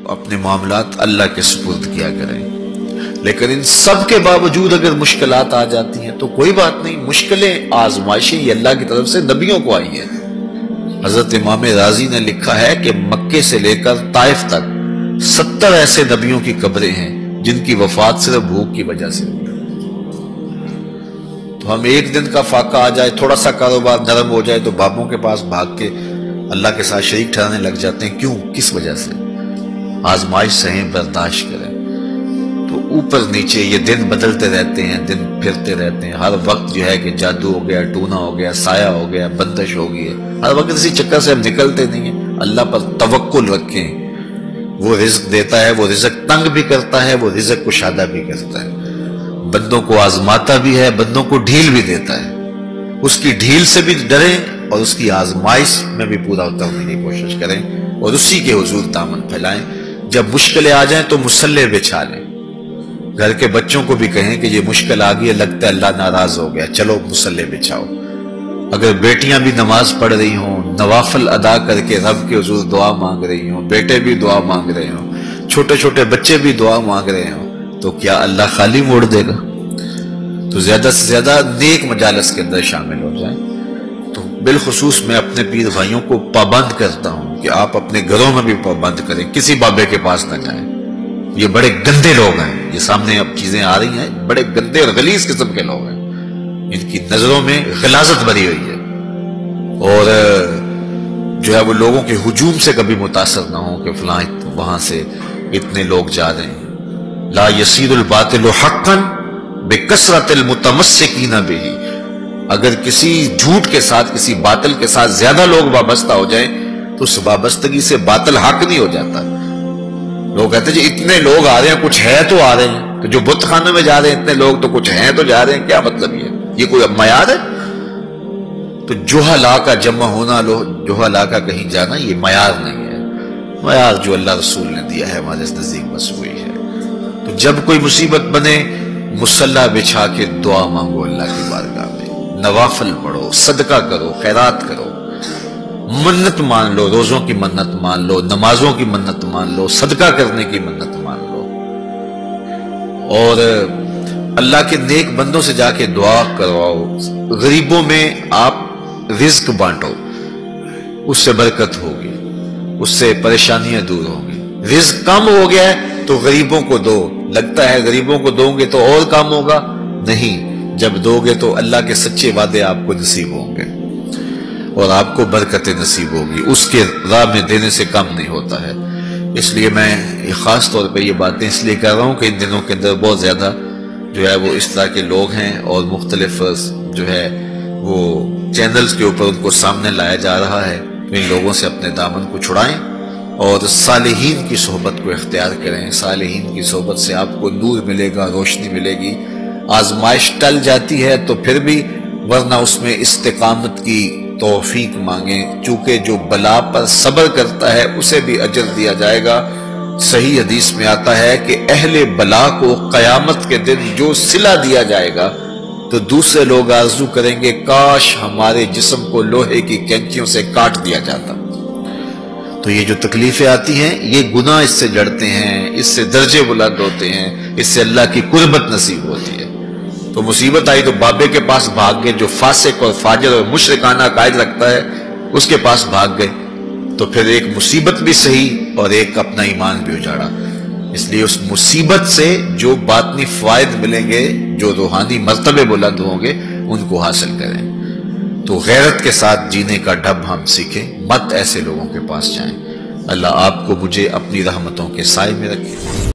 اپنے معاملات اللہ کے سپرد کیا کریں۔ لیکن ان سب کے باوجود اگر مشکلات آ جاتی ہیں تو کوئی بات نہیں، مشکلیں آزمائشیں یہ اللہ کی طرف سے نبیوں کو آئی ہیں۔ حضرت امام رازی نے لکھا ہے کہ مکے سے لے کر طائف تک 70 ایسے نبیوں کی قبریں ہیں جن کی وفات صرف بھوک کی وجہ سے ہوئی۔ تو ہم ایک دن کا فاقہ آ جائے، تھوڑا سا کاروبار نرم ہو جائے تو بابوں کے پاس بھاگ کے اللہ کے ساتھ شریک ٹھہرانے لگ جاتے ہیں۔ کیوں؟ کس وجہ سے؟ آزمائش سہیں، برداشت کریں۔ تو اوپر نیچے یہ دن بدلتے رہتے ہیں، دن پھرتے رہتے ہیں، ہر وقت جو ہے کہ جادو ہو گیا، ٹونا ہو گیا، سایہ ہو گیا، بندش ہو گئی ہے، ہر وقت اسی چکر سے ہم نکلتے نہیں ہیں۔ اللہ پر توکل رکھیں، وہ رزق دیتا ہے، وہ رزق تنگ بھی کرتا ہے، وہ رزق کشادہ بھی کرتا ہے، بندوں کو آزماتا بھی ہے، بندوں کو ڈھیل بھی دیتا ہے۔ اس کی ڈھیل سے بھی ڈریں اور اس کی آزمائش میں بھی پورا اترنے کی کوشش کریں اور اسی کے حضور دامن پھیلائیں۔ جب مشکلیں آ جائیں تو مصلح بچھا لیں، گھر کے بچوں کو بھی کہیں کہ یہ مشکل آ گئی ہے، لگتا ہے اللہ ناراض ہو گیا، چلو مصلح بچھاؤ۔ اگر بیٹیاں بھی نماز پڑھ رہی ہوں، نوافل ادا کر کے رب کے حضور دعا مانگ رہی ہوں، بیٹے بھی دعا مانگ رہے ہوں، چھوٹے چھوٹے بچے بھی دعا مانگ رہے ہوں، تو کیا اللہ خالی موڑ دے گا؟ تو زیادہ سے زیادہ نیک مجالس کے اندر شامل ہو جائیں۔ تو بالخصوص میں اپنے پیر بھائیوں کو پابند کرتا ہوں کہ آپ اپنے گھروں میں بھی پابند کریں، کسی بابے کے پاس نہ جائیں۔ یہ بڑے گندے لوگ ہیں، یہ سامنے اب چیزیں آ رہی ہیں، بڑے گندے اور غلیظ قسم کے لوگ ہیں، ان کی نظروں میں غلاظت بھری ہوئی ہے، اور جو ہے وہ لوگوں کے ہجوم سے کبھی متاثر نہ ہوں کہ فلاں وہاں سے اتنے لوگ جا رہے ہیں۔ لا یصیر الباطل حقا بکثرت المتمسکین بہ، اگر کسی جھوٹ کے ساتھ، کسی باطل کے ساتھ زیادہ لوگ وابستہ ہو جائیں تو اس وابستگی سے باطل حق نہیں ہو جاتا۔ لوگ کہتے ہیں جی اتنے لوگ آ رہے ہیں، کچھ ہے تو آ رہے ہیں، تو جو بت خانے میں جا رہے ہیں اتنے لوگ تو کچھ ہیں تو جا رہے ہیں، کیا مطلب یہ کوئی معیار ہے؟ تو جہلا کا جمع ہونا، جہلا کا کہیں جانا، یہ معیار نہیں ہے۔ معیار جو اللہ رسول نے دیا ہے ہمارے نزدیک بس وہی ہے۔ تو جب کوئی مصیبت بنے، مصلح بچھا کے دعا مانگو اللہ کی بارگاہ میں، نوافل پڑھو، صدقہ کرو، خیرات کرو، منت مان لو، روزوں کی منت مان لو، نمازوں کی منت مان لو، صدقہ کرنے کی منت مان لو، اور اللہ کے نیک بندوں سے جا کے دعا کرواؤ۔ غریبوں میں آپ رزق بانٹو، اس سے برکت ہوگی، اس سے پریشانیاں دور ہوں گی۔ رزق کم ہو گیا ہے تو غریبوں کو دو، لگتا ہے غریبوں کو دو گے تو اور کم ہوگا، نہیں، جب دو گے تو اللہ کے سچے وعدے آپ کو نصیب ہوں گے اور آپ کو برکتیں نصیب ہوگی، اس کے راہ میں دینے سے کم نہیں ہوتا ہے۔ اس لیے میں خاص طور پہ یہ باتیں اس لیے کر رہا ہوں کہ ان دنوں کے اندر بہت زیادہ جو ہے وہ اس طرح کے لوگ ہیں اور مختلف جو ہے وہ چینلز کے اوپر ان کو سامنے لایا جا رہا ہے۔ ان لوگوں سے اپنے دامن کو چھڑائیں اور صالحین کی صحبت کو اختیار کریں۔ صالحین کی صحبت سے آپ کو نور ملے گا، روشنی ملے گی۔ آزمائش ٹل جاتی ہے تو پھر بھی، ورنہ اس میں استقامت کی توفیق مانگیں، چونکہ جو بلا پر صبر کرتا ہے اسے بھی اجر دیا جائے گا۔ صحیح حدیث میں آتا ہے کہ اہل بلا کو قیامت کے دن جو صلہ دیا جائے گا تو دوسرے لوگ آرزو کریں گے کاش ہمارے جسم کو لوہے کی کینچیوں سے کاٹ دیا جاتا۔ تو یہ جو تکلیفیں آتی ہیں یہ گناہ اس سے جڑتے ہیں، اس سے درجے بلند ہوتے ہیں، اس سے اللہ کی قربت نصیب ہوتی ہے۔ تو مصیبت آئی تو بابے کے پاس بھاگ گئے، جو فاسق اور فاجر اور مشرکانہ عقائد رکھتا ہے اس کے پاس بھاگ گئے، تو پھر ایک مصیبت بھی صحیح اور ایک اپنا ایمان بھی اجاڑا۔ اس لیے اس مصیبت سے جو باطنی فوائد ملیں گے، جو روحانی مرتبے بلند ہوں گے، ان کو حاصل کریں۔ تو غیرت کے ساتھ جینے کا ڈھب ہم سیکھیں، مت ایسے لوگوں کے پاس جائیں۔ اللہ آپ کو مجھے اپنی رحمتوں کے سائے میں رکھے۔